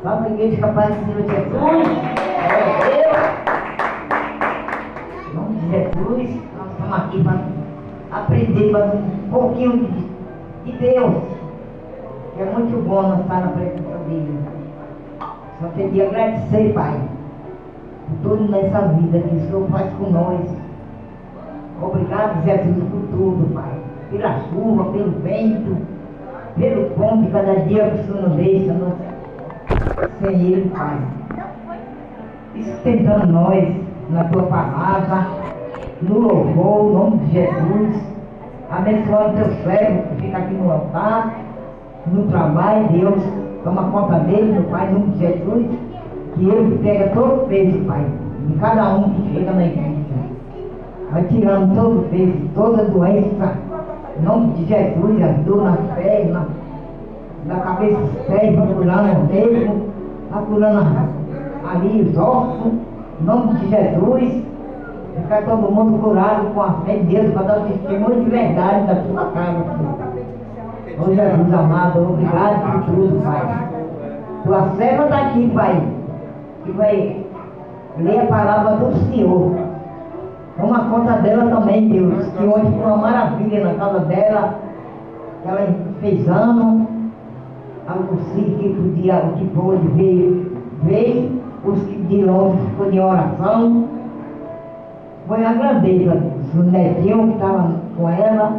Vamos à igreja capaz do Senhor Jesus. Deus. Em nome de Jesus, nós estamos aqui para aprender mais um pouquinho de Deus. É muito bom nós estar na presença dele. Só queria agradecer, Pai, por tudo nessa vida que o Senhor faz com nós. Obrigado, Jesus, por tudo, Pai. Pela chuva, pelo vento, pelo pão de cada dia que o Senhor nos deixa, sem Ele, Pai. Sustentando nós na Tua palavra, no louvor, no nome de Jesus. Abençoando Teu servo que fica aqui no altar, no trabalho, Deus. Toma conta dele, meu Pai, no nome de Jesus. Que Ele pega todo o peso, Pai, de cada um que chega na igreja. Vai tirando todo o peso, toda doença. Em nome de Jesus, as dor nas pernas, da cabeça aos pés, vai curando o mesmo, vai curando ali os ossos. Em nome de Jesus, ficar todo mundo curado com a fé em Deus, para dar testemunho de verdade da sua casa, Senhor. Ô Jesus amado, obrigado por tudo, Pai. Tua serva está aqui, Pai, que vai ler a palavra do Senhor. Toma conta dela também, Deus, que hoje foi uma maravilha na casa dela, que ela fez ano, algo assim que podia, o que pôde veio, os que de longe ficou de oração. Foi a grandeza, Deus, o netinho que estava com ela,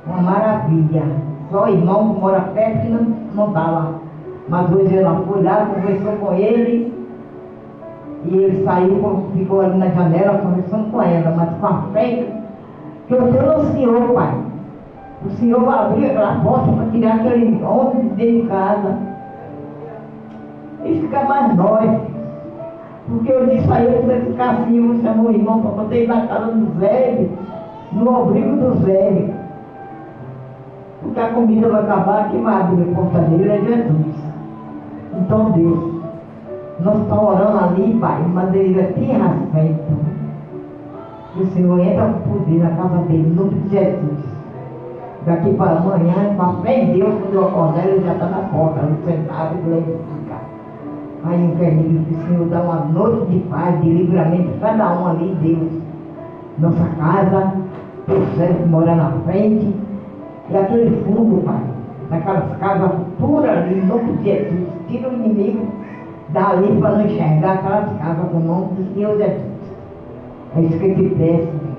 uma maravilha. Só o irmão que mora perto que não estava. Mas hoje ela foi lá, conversou com ele. E ele saiu, ficou ali na janela conversando com ela, mas com a fé que eu tenho no Senhor, Pai. O Senhor vai abrir aquela porta para tirar aquele homem de dentro de casa. E ficar mais nós. Porque eu disse a ele que você ficar assim, eu vou chamar o irmão para poder ir na casa do Zé, no abrigo do Zé. Porque a comida vai acabar, quem vai abrir a porta dele é Jesus. Então, Deus, nós estamos orando ali, Pai, mas ele já tinha respeito. E o Senhor entra com poder na casa dele, no nome de Jesus. Daqui para amanhã, com a fé em Deus, quando eu acordar, ele já está na porta, ali sentado e glorifica. Aí eu quero que o Senhor dá uma noite de paz, de livramento, cada um ali, Deus. Nossa casa, o servo que mora na frente, e aquele fundo, Pai, naquelas casas futuras ali, no nome de Jesus. Tira o inimigo dali para não enxergar aquelas casas com o nome do Senhor Jesus. É isso que eu te peço, Deus.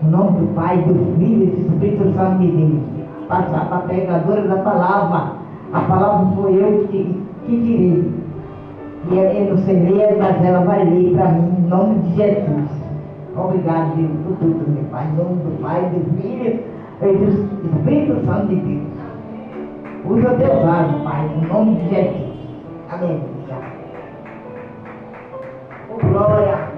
O nome do Pai, do Filho e do Espírito Santo de Deus. Passar para a pregadora da palavra. A palavra foi eu que tirei. E eu não sei ler, mas ela vai ler para mim, em nome de Jesus. Obrigado, Deus, por tudo, meu Pai. Em nome do Pai, do Filho e do Espírito Santo de Deus. Usa teu vaso, Pai, em nome de Jesus. Amém. Oh, glória.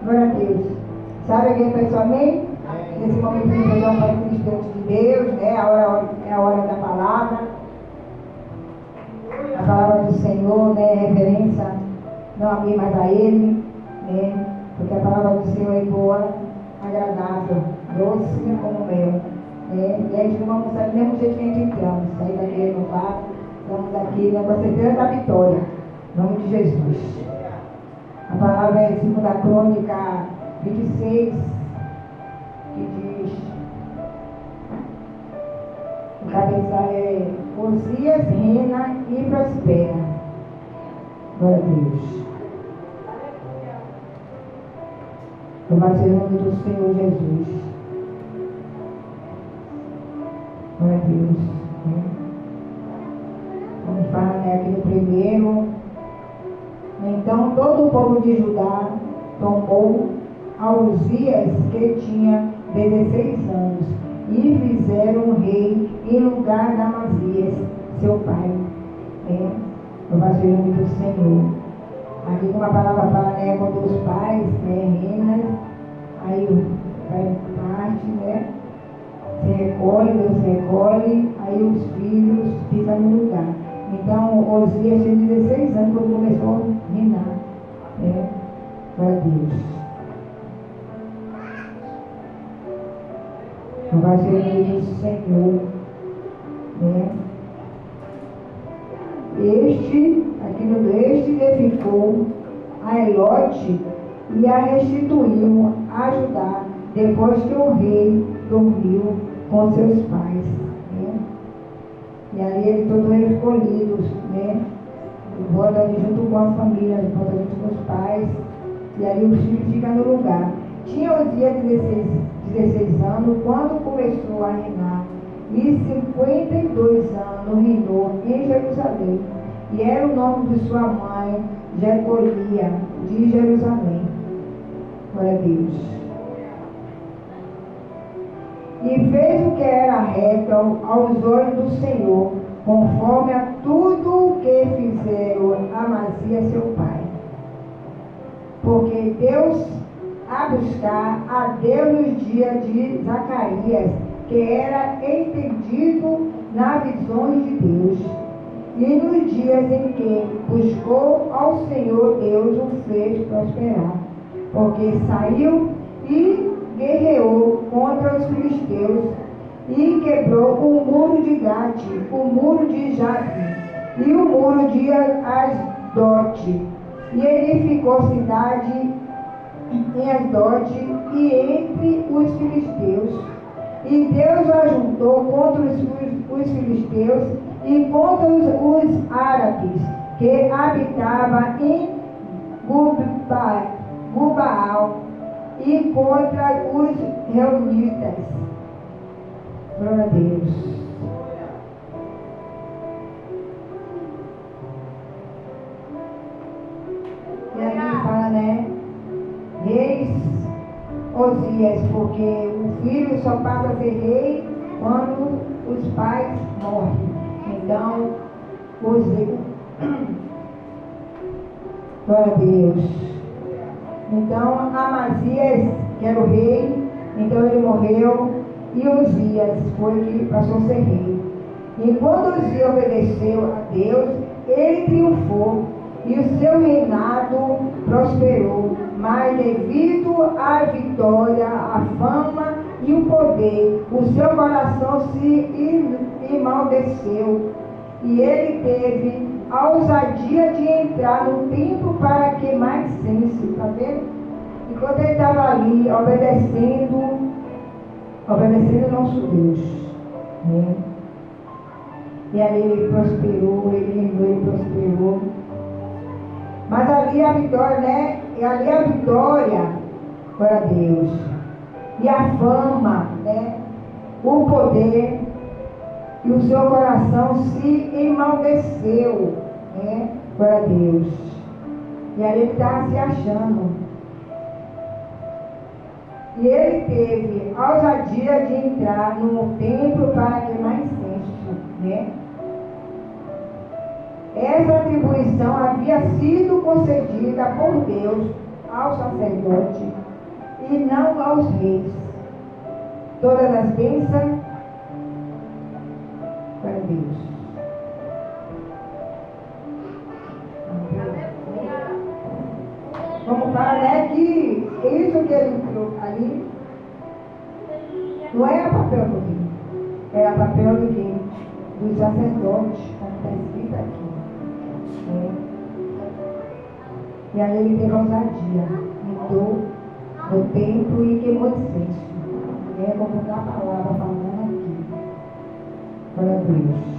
Glória a Deus. Sabe quem pensou amém? Nesse momento de pegar um Pai Cristo de Deus, né? É a hora da palavra. A palavra do Senhor, né? Reverência, não a mim, mas a Ele, né? Porque a palavra do Senhor é boa, agradável, doce como mel, né? E a gente não vamos sair do mesmo jeito que a gente entramos, sair daqui renovado, estamos aqui na certeza da vitória, em nome de Jesus. A palavra é 2 Crônica 26, que diz, o cabeçalho é: Osias reina e prospera. Glória a Deus. Louvado seja o nome do Senhor Jesus. Glória a Deus. Como fala, né, aqui no primeiro. Então todo o povo de Judá tomou a Osias, que tinha 16 anos, e fizeram um rei em lugar de Amazias, seu pai. Louvado seja o nome do Senhor. Aqui como a palavra fala, né, quando os pais, né, reinam, aí o pai parte, né, se recolhe, Deus recolhe, aí os filhos ficam no lugar. Então, Osias tinha 16 anos quando começou a reinar. né? Para Deus. Não vai ser o Senhor, né? Este edificou a Elote e a restituiu a Judá, depois que o rei dormiu com seus pais, né? E ali eles todos escolhidos, né? Volta ali junto com a família, volta junto com os pais, e ali o filho fica no lugar. Tinha Osias 16 anos quando começou a reinar, e 52 anos reinou em Jerusalém. E era o nome de sua mãe, Jecolia, de Jerusalém. Glória a Deus. E fez o que era reto aos olhos do Senhor, conforme a tudo o que fizeram Amazias seu pai. Porque Deus a buscar a Deus nos dias de Zacarias, que era entendido nas visões de Deus. E nos dias em que buscou ao Senhor, Deus o fez prosperar, porque saiu e guerreou contra os filisteus e quebrou o muro de Gate, o muro de Jaque e o muro de Asdote, e edificou cidade em Asdote e entre os filisteus. E Deus ajuntou contra os filisteus e contra os árabes que habitavam em Gubaal e contra os reunitas. Glória a Deus. E aqui fala, né? Reis Osias, porque o filho só passa a ser rei quando os pais morrem. Então, Osias. Glória a Deus. Então, Amazias, que era o rei, então ele morreu, e Osias foi que passou a ser rei. E quando Osias obedeceu a Deus, ele triunfou, e o seu reinado prosperou. Mas devido à vitória, à fama e o poder, o seu coração se emaldeceu. E ele teve a ousadia de entrar no templo para queimar incenso. Está vendo? Enquanto ele estava ali, obedecendo ao nosso Deus, né? E ali ele prosperou, ele prosperou. Mas ali a vitória, né? E ali a vitória, glória a Deus. E a fama, né? O poder. E o seu coração se emaldeceu, né? Glória a Deus. E ali ele estava se achando. E ele teve a ousadia de entrar no templo para queimar incenso, né? Essa atribuição havia sido concedida por Deus ao sacerdote e não aos reis. Todas as bênçãos para Deus. Vamos falar, né, que isso que ele entrou ali não era papel do rei, era papel do quê? Dos sacerdotes, como está escrito aqui. E ali ele teve ousadia, entrou no templo e queimou incenso. Como está a palavra falando aqui. Glória a Deus.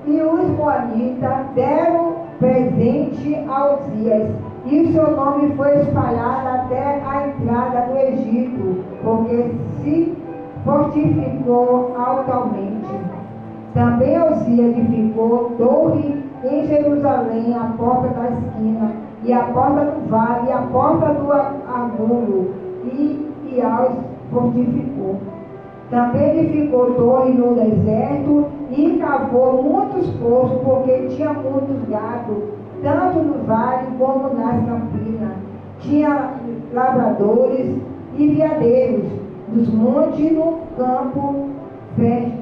E os moabitas deram presente a Osias, e seu nome foi espalhado até a entrada do Egito, porque se fortificou altamente. Também Osias edificou torre em Jerusalém, a porta da esquina, e a porta do vale, e a porta do argulo, e aos fortificou. Também edificou torre no deserto e cavou muitos poços, porque tinha muitos gados, tanto no vale como nas campinas. Tinha lavradores e veadeiros, nos montes e no campo férteis,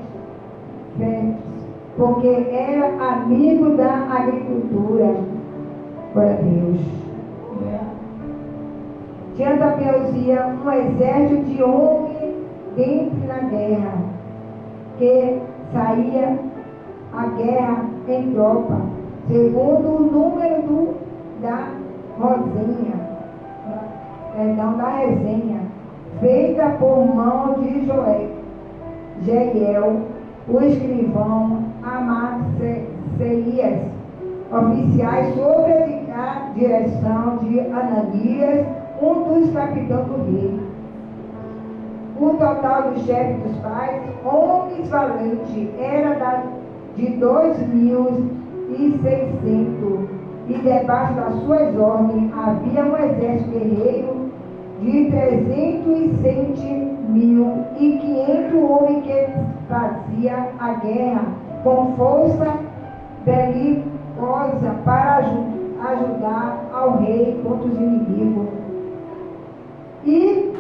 porque era amigo da agricultura. Glória a Deus. Tinha também Uzias um exército de homens dentro da guerra, que saía a guerra em tropa, segundo o número da resenha, feita por mão de Jeiel, o escrivão, Amasseias, oficiais sob a direção de Ananias, um dos capitães do rei. O total dos chefes dos pais, homens valentes, era de 2.600, e debaixo das suas ordens havia um exército guerreiro de 300.500 homens que fazia a guerra com força belicosa para ajudar ao rei contra os inimigos. E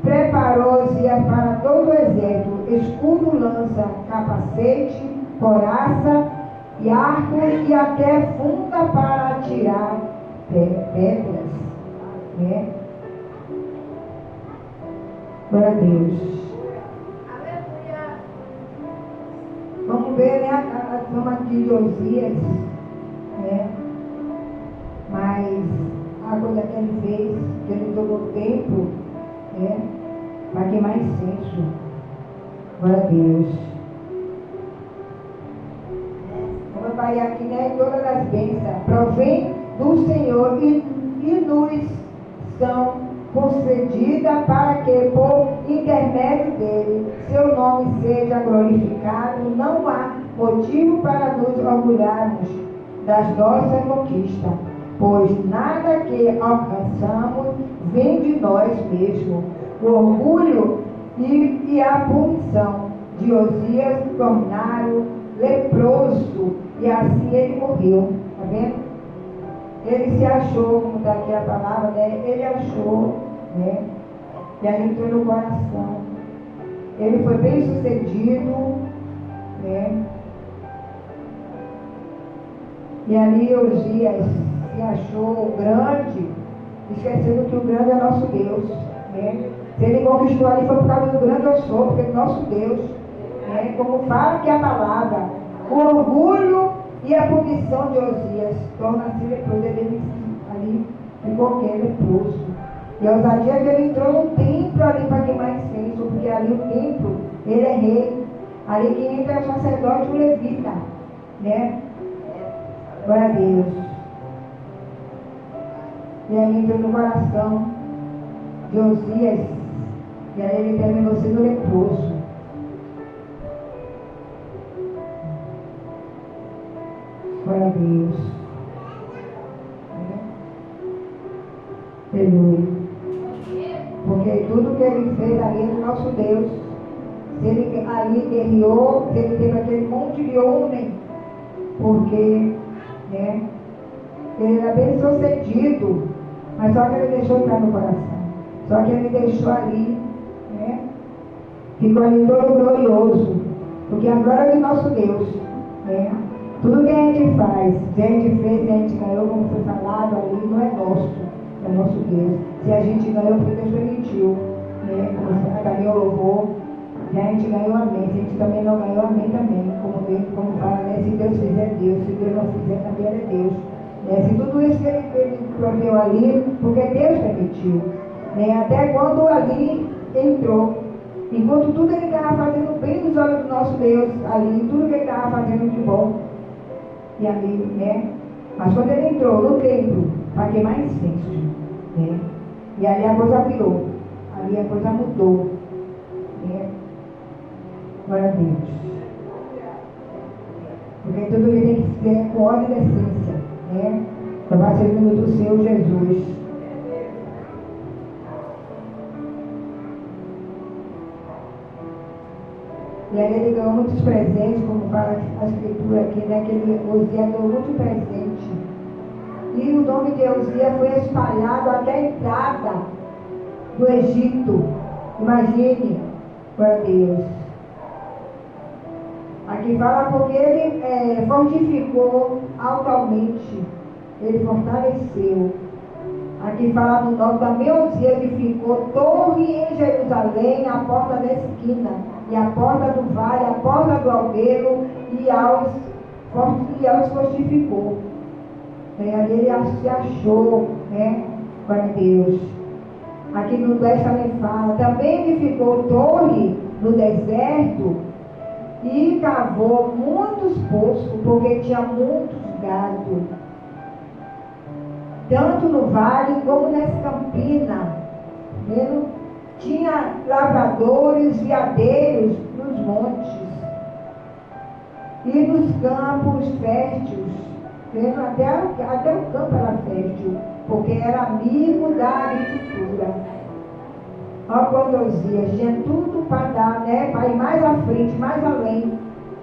preparou-se para todo o exército escudo, lança, capacete, coraça e arco, e até funda para atirar pedras. Né? Glória a Deus. Vamos ver, né, a fama de Josias, né? Mas a coisa que ele fez, que ele tomou tempo, né, para queimar incenso. Glória a Deus. Vamos vai aqui, né, todas as bênçãos provém do Senhor e nos são concedidas para que, por intermédio dele, seu nome seja glorificado. Não há motivo para nos orgulharmos das nossas conquistas, pois nada que alcançamos vem de nós mesmos. O orgulho e a punição de Osias tornaram leproso, e assim ele morreu. Está vendo? Ele se achou, como está aqui a palavra, né? Ele achou, né? E ali entrou no coração. Ele foi bem sucedido, né? E ali Osias se achou grande, esquecendo que o grande é nosso Deus, né? Se ele conquistou ali foi por causa do grande eu sou, porque é nosso Deus, né? Como fala que a palavra, o orgulho e a punição de Osias torna-se leproso. Ele ali ficou leproso. E a ousadia que ele entrou no templo ali para queimar incenso, porque ali o templo, ele é rei. Ali quem entra é o sacerdote e o levita, né? Glória a Deus. E aí entrou no coração de Osias, e aí ele terminou sendo leproso. Glória a Deus. Aleluia. Porque tudo que ele fez ali é do nosso Deus. Se ele ali guerreou, se ele teve aquele monte de homem, porque, né, ele era bem sucedido, mas só que ele deixou entrar no coração. Só que ele deixou ali, né, ficou ali todo glorioso, porque a glória é do nosso Deus, né? Tudo que a gente faz, se a gente fez, se a gente ganhou, como foi falado ali, não é nosso, é nosso Deus. Se a gente ganhou, porque Deus permitiu, né? Como você ganhou louvor, se a gente ganhou, amém. Se a gente também não ganhou, amém também. Como fala, né? Se Deus fizer, Deus. Se Deus não fizer, também é Deus. Né? Se tudo isso que ele proveu ali, porque Deus permitiu. Né? Até quando ali entrou. Enquanto tudo ele estava fazendo bem nos olhos do nosso Deus, ali, tudo que ele estava fazendo de bom. E ali, né? Mas quando ele entrou no templo para queimar incenso, né? E ali a coisa virou, ali a coisa mudou, né? Glória a Deus. Porque tudo que tem que ser com ordem e decência, né? Louvado seja o nome do Senhor Jesus. E aí ele ganhou muitos presentes, como fala a escritura aqui, né? Que ele, Osias ganhou muito presente. E o nome de Osias foi espalhado até a entrada do Egito. Imagine, glória a Deus. Aqui fala porque ele fortificou altamente, ele fortaleceu. Aqui fala no 9, também Osias edificou torre em Jerusalém, a porta da esquina, e a porta do vale, a porta do alqueiro, e aos fortificou. Ali ele se achou, né, para Deus. Aqui no 10 também fala, também edificou torre no deserto e cavou muitos poços, porque tinha muitos gados, tanto no vale como nas campinas. Vendo? Tinha lavradores, veadeiros nos montes e nos campos férteis. Vendo? Até o campo era fértil, porque era amigo da agricultura. Olha quando Osias tinha tudo para dar, né? Para ir mais à frente, mais além,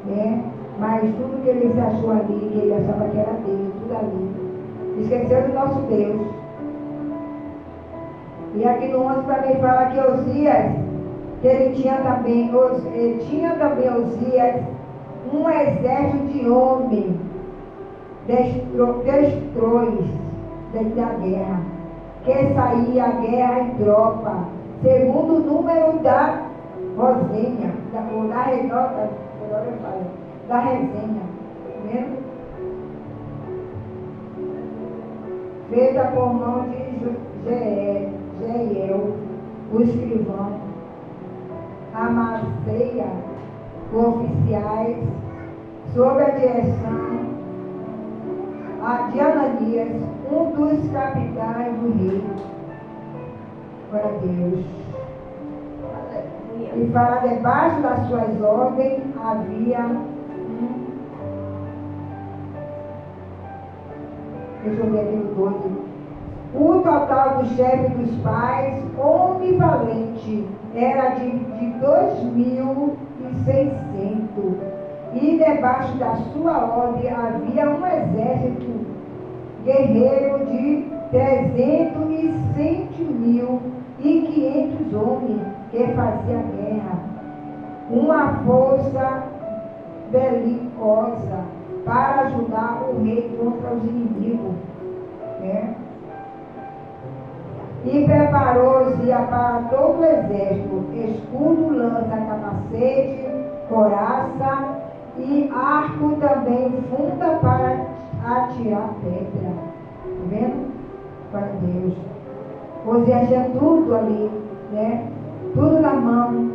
né? Mas tudo que ele se achou ali, que ele achava que era dele, tudo ali. Esqueceu do nosso Deus. E aqui no 11 também fala que Osias, que ele tinha também Osias um exército de homens destrôis da guerra, que saía a guerra em tropa, segundo o número da resenha, da resenha, vendo? Feita por mão de Jeiel, o escrivão, Amaceia, oficiais, sob a direção de Ananias, um dos capitães do rei. Glória a Deus. E para debaixo das suas ordens havia deixa eu ver aqui no 12. O total do chefe dos pais, homem valente, era de 2.600. E debaixo da sua ordem havia um exército guerreiro de 307.500 homens que fazia guerra. Uma força belicosa para ajudar o rei contra os inimigos, né? E preparou-se para todo o exército, escudo, lança, capacete, coraça e arco também, funda para atirar pedra. Tá vendo? Para Deus. Osias tinha tudo ali, né? Tudo na mão.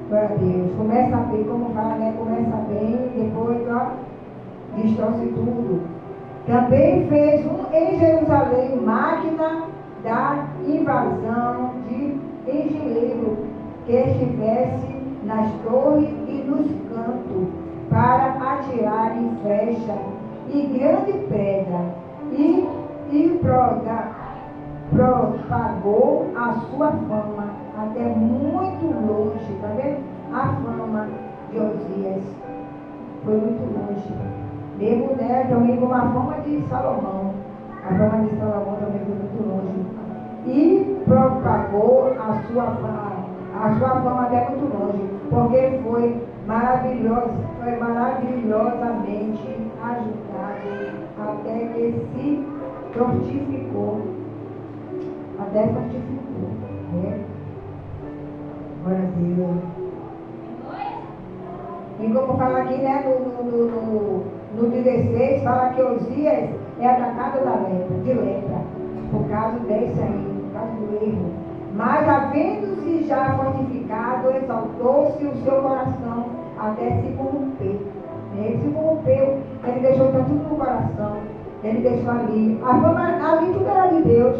Glória a Deus. Começa bem, como fala, né? Começa bem, depois, distorce tudo. Também fez em Jerusalém máquina da invasão de engenheiro que estivesse nas torres e nos cantos para atirar em flecha e grande pedra e propagou a sua fama até muito longe, tá vendo? A fama de Osias foi muito longe. Mesmo, né, também como a fama de Salomão. A fama de Salomão também foi muito longe. E propagou a sua fama até muito longe, porque foi maravilhosamente ajudado até que se fortificou. Até fortificou, né? Glória a Deus. E como fala aqui, né, no 16, fala que Osias é atacado de lepra, por causa desse aí, por causa do erro. Mas, havendo-se já fortificado, exaltou-se o seu coração até se corromper. Ele se corrompeu, ele deixou tudo no coração, ele deixou ali. A fama ali tudo era de Deus,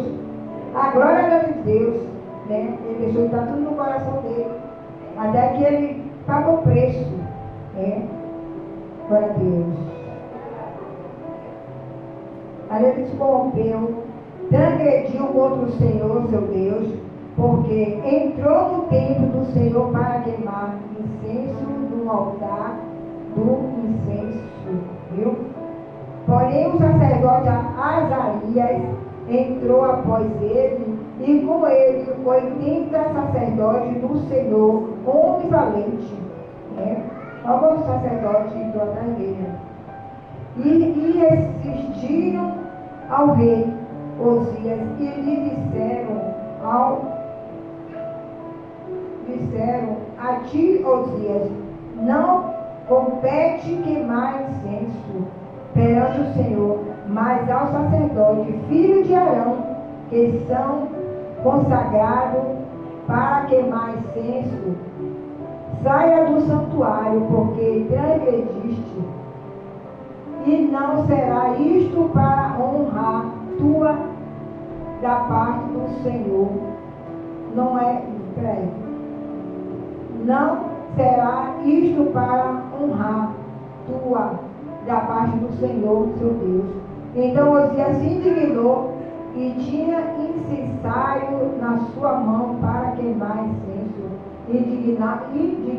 a glória era de Deus, né? Ele deixou tudo no coração dele, até que ele pagou preço, né? Glória a Deus. Ali ele se corrompeu, transgrediu contra o Senhor, seu Deus, porque entrou no templo do Senhor para queimar incenso no altar do incenso, viu? Porém o sacerdote Azarias entrou após ele, e com ele 80 sacerdotes do Senhor, homem valente, Né? Logo o sacerdote entrou atrás dele. E assistiram ao rei Osias e lhe disseram a ti, Osias, não compete queimar incenso perante o Senhor, mas ao sacerdote, filho de Arão, que são consagrados para queimar incenso. Saia do santuário, porque transgrediste, e não será isto para honrar tua da parte do Senhor. Não será isto para honrar tua da parte do Senhor, seu Deus. Então Osias se indignou e tinha incensário na sua mão para queimar incenso. Indignado-se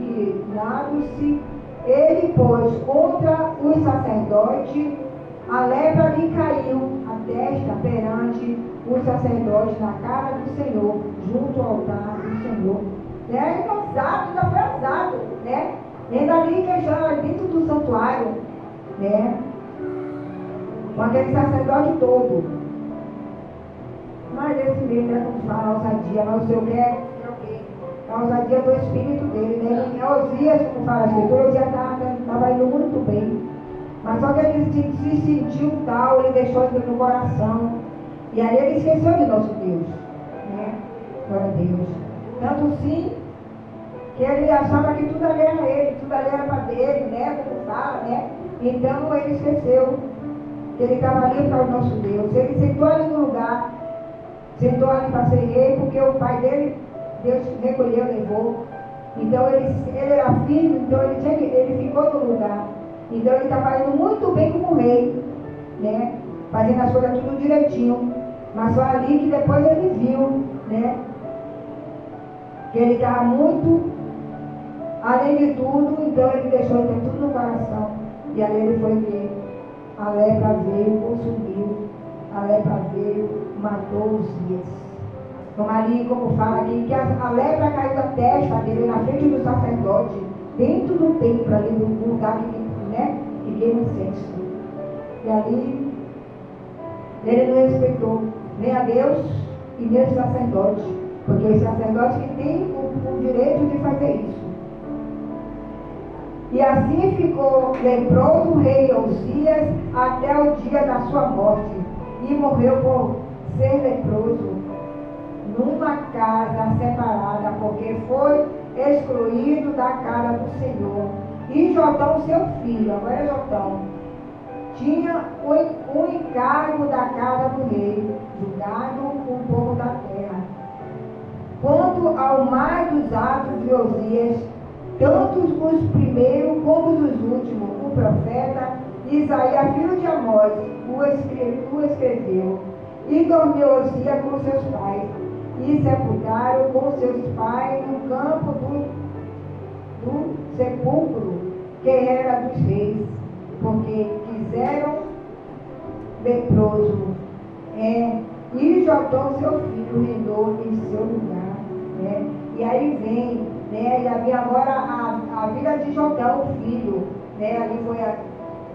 ele, pois, contra os sacerdotes, a lepra lhe caiu a testa perante os sacerdotes na cara do Senhor, junto ao altar do Senhor. Né? Ainda foi usado, né? Ainda ali queixando dentro do santuário, né? Com aquele sacerdote todo. Mas esse mesmo é como fala a ousadia, mas o Senhor quer o quê? A ousadia do espírito dele, né? É Osias, como fala a escritura, Osias estava indo muito bem. Mas só que ele se sentiu tal, ele deixou isso no coração. E aí ele esqueceu de nosso Deus, né? Glória a Deus. Tanto sim, que ele achava que tudo ali era ele, tudo ali era para dele, né? Como fala, né? Então ele esqueceu que ele estava ali para o nosso Deus. Ele sentou ali no lugar, sentou ali para ser rei, porque o pai dele, Deus recolheu, levou. Então ele era filho, então ele ficou no lugar. Então ele estava indo muito bem como rei, né? Fazendo as coisas tudo direitinho. Mas só ali que depois ele viu, né? Que ele estava muito além de tudo, então ele deixou de ter tudo no coração. E ali ele foi ver. A lepra veio, consumiu. A lepra veio, matou os dias. Como ali, como fala aqui, que a lepra caiu da testa dele na frente do sacerdote, dentro do templo, ali no lugar que queima incenso. E ali, ele não respeitou nem a Deus e nem o sacerdote, porque o sacerdote que tem o direito de fazer isso. E assim ficou leproso o rei Osias até o dia da sua morte, e morreu por ser leproso numa casa separada, porque foi excluído da casa do Senhor. E Jotão, seu filho, agora é Jotão, tinha o encargo da casa do rei, julgado o povo da terra. Quanto ao mais dos atos de Osias, tanto os primeiros como os últimos, o profeta Isaías, filho de Amós, o escreveu. E dormiu Osias com seus pais, e sepultaram com seus pais no campo do sepulcro, que era dos reis, porque quiseram leproso. E Jotão, seu filho, reinou em seu lugar. Né? E aí vem, né? E havia agora a vida de Jotão, o filho. Né? Ali foi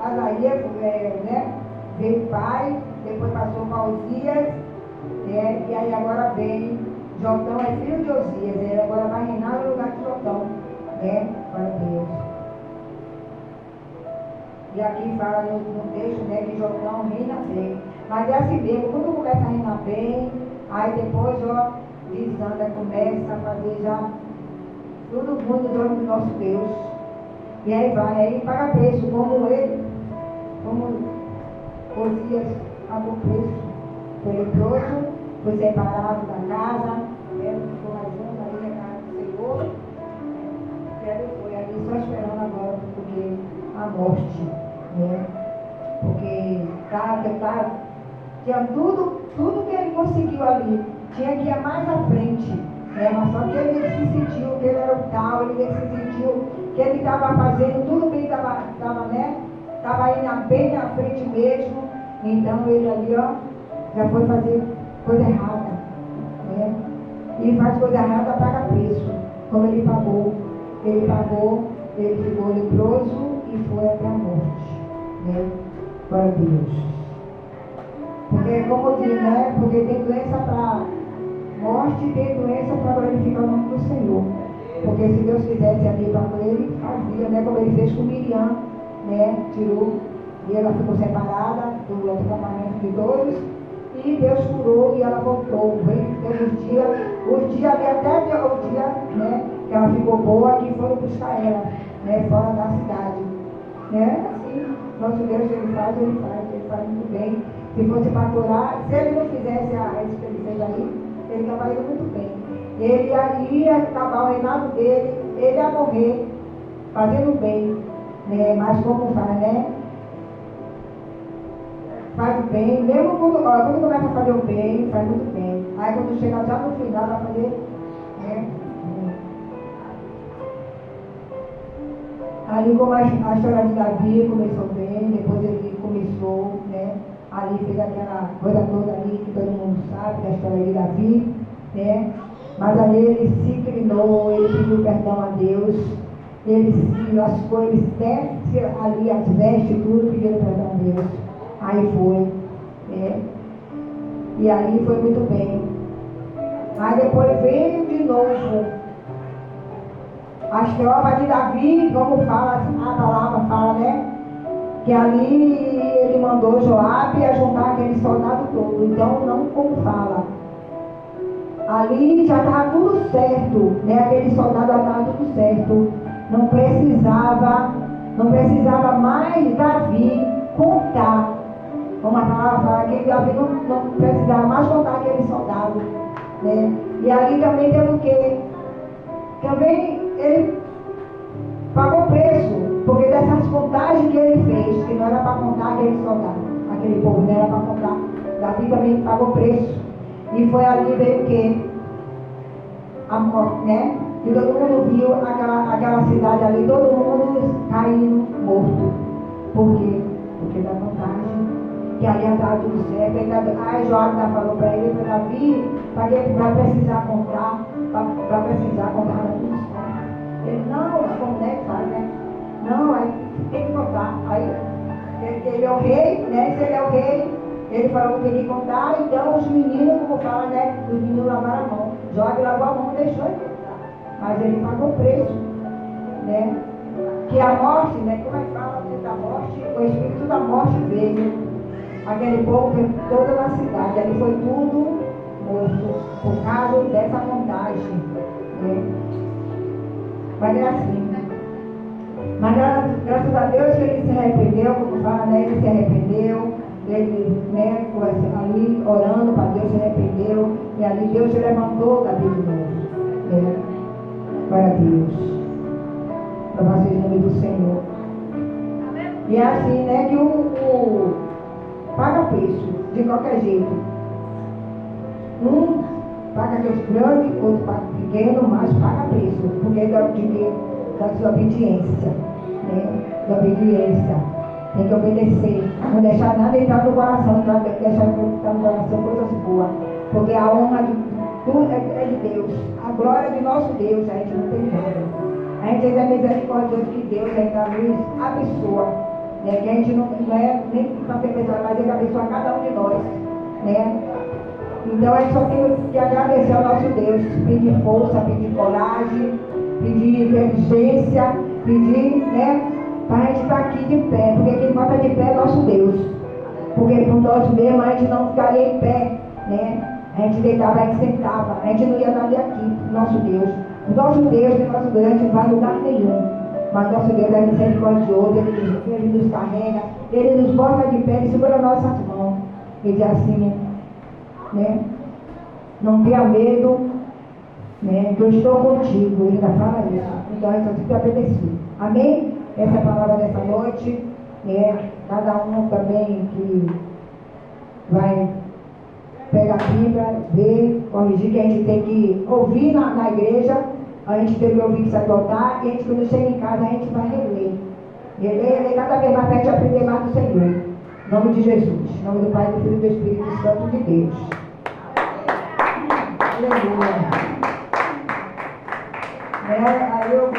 Azaías, né? Veio o pai, depois passou para Osias, né? E aí agora vem Jotão, é filho de Osias, ele agora vai reinar no lugar de Jotão, né? Para Deus. E aqui fala no texto, né, que Jotão reina bem. Mas é assim mesmo, quando começa a reinar bem, aí depois, ó, desanda, começa a fazer já tudo ruim nos olhos do nosso Deus. E aí vai, aí paga preço, como ele, como Osias pagou preço. Foi leproso, foi separado da casa, né, ficou mais um aí na casa do Senhor. E aí foi ali só esperando agora, porque a morte, né? Porque tinha tudo que ele conseguiu ali, tinha que ir mais à frente, né? Mas só que ele se sentiu que ele era o tal, ele se sentiu que ele estava fazendo tudo bem, estava indo bem na frente mesmo, então ele ali, ó, já foi fazer coisa errada, né? E faz coisa errada, paga preço, como ele pagou ele ficou leproso e foi até a morte, né? Glória a Deus. Porque, como diz, né? Porque tem doença para morte e tem doença para glorificar o nome do Senhor. Porque se Deus quisesse ali para ele, fazia, né? Como ele fez com Miriam, né? Tirou, e ela ficou separada do outro campamento de todos, e Deus curou e ela voltou. Teve os dias ali até o dia, né? Que ela ficou boa, que foram buscar ela, né? Fora da cidade. Né? Assim, nosso Deus, ele faz muito bem. Se fosse para curar, se ele não fizesse isso que ele fez aí, ele estava indo muito bem. Ele ia acabar o reinado dele, ele ia morrer fazendo bem, né? Mas como fala, né? Faz o bem, mesmo quando começa a fazer o bem, faz muito bem. Aí quando chega já no final, vai fazer, né? Ali como a história de Davi começou bem, depois ele começou, né? Ali fez aquela coisa toda ali que todo mundo sabe, da história de Davi, né? Mas ali ele se inclinou, ele pediu perdão a Deus, ele se lascou, ele desce ali as vestes e tudo, pedindo perdão a Deus. Aí foi, né? E ali foi muito bem. Aí depois veio de novo as tropas de Davi, como fala, a palavra fala, né? Que ali ele mandou Joabe a juntar aquele soldado todo. Então, não como fala. Ali já estava tudo certo, né? Aquele soldado já estava tudo certo. Não precisava mais Davi contar. Como a palavra fala, que Davi não precisava mais contar aquele soldado, né? E ali também teve o quê? Também ele pagou preço, porque dessas contagens que ele fez, que não era para contar aquele soldado, aquele povo, não era para contar, Davi também pagou preço. E foi ali veio o quê? A morte, né? E todo mundo viu aquela cidade ali, todo mundo caindo morto. Por quê? Porque da contagem, que ali estava tudo certo. Aí Joabe falou para ele, para Davi, para precisar contar, para precisar contar tudo certo. Ele, não, como é que faz, né? Não, aí tem que contar. Aí ele é o rei, né? Se ele é o rei, ele falou que tem que contar, então os meninos, como fala, né? Os meninos lavaram a mão. Joabe lavou a mão e deixou ele contar. Mas ele pagou o preço, né? Que a morte, né? Como é que fala da morte? O espírito da morte veio. Aquele povo toda na cidade, ali foi tudo morto por causa dessa contagem, né? Mas é assim. Mas graças a Deus que ele se arrependeu, como fala, né? Ele se arrependeu, ele, né, ali orando para Deus, se arrependeu, e ali Deus se levantou Davi de novo, né? Glória a Deus. Para vocês em nome do Senhor. E é assim, né, que o paga preço, de qualquer jeito. Um paga aqueles grandes, outro paga pequeno, mas paga preço, porque é da desobediência, né? Da obediência. Tem que obedecer. Não deixar nada entrar no coração, não deixar entrar no coração coisas boas. Porque a honra de tudo é de Deus. A glória de nosso Deus, a gente não tem nada. A gente ainda é misericordioso que Deus ainda nos abençoa. Né? Que a gente não é nem para ser pessoa, mas ele abençoa cada um de nós. Né? Então a gente só tem que agradecer ao nosso Deus, pedir força, pedir coragem, pedir inteligência, pedir, né, para a gente estar aqui de pé, porque quem bota de pé é nosso Deus. Porque por nós mesmos a gente não ficaria em pé, né? A gente deitava, a gente sentava, a gente não ia nada aqui, nosso Deus. O nosso Deus, a gente não vai em lugar nenhum. Mas nosso Deus é misericordioso, ele nos carrega, ele nos bota de pé, ele segura nossas mãos. Ele diz assim, né? Não tenha medo, né? Que eu estou contigo. Ele ainda fala isso. Então a gente só tem que obedecer. Amém? Essa é a palavra dessa noite. Né? Cada um também que vai pegar a Bíblia, ver, corrigir, que a gente tem que ouvir na igreja. A gente tem que ouvir que sacerdotar, e a gente, quando chega em casa, a gente vai reler. Reler, cada vez mais para a gente aprender mais do Senhor. Em nome de Jesus. Em nome do Pai, do Filho e do Espírito Santo de Deus. Aleluia. Aí eu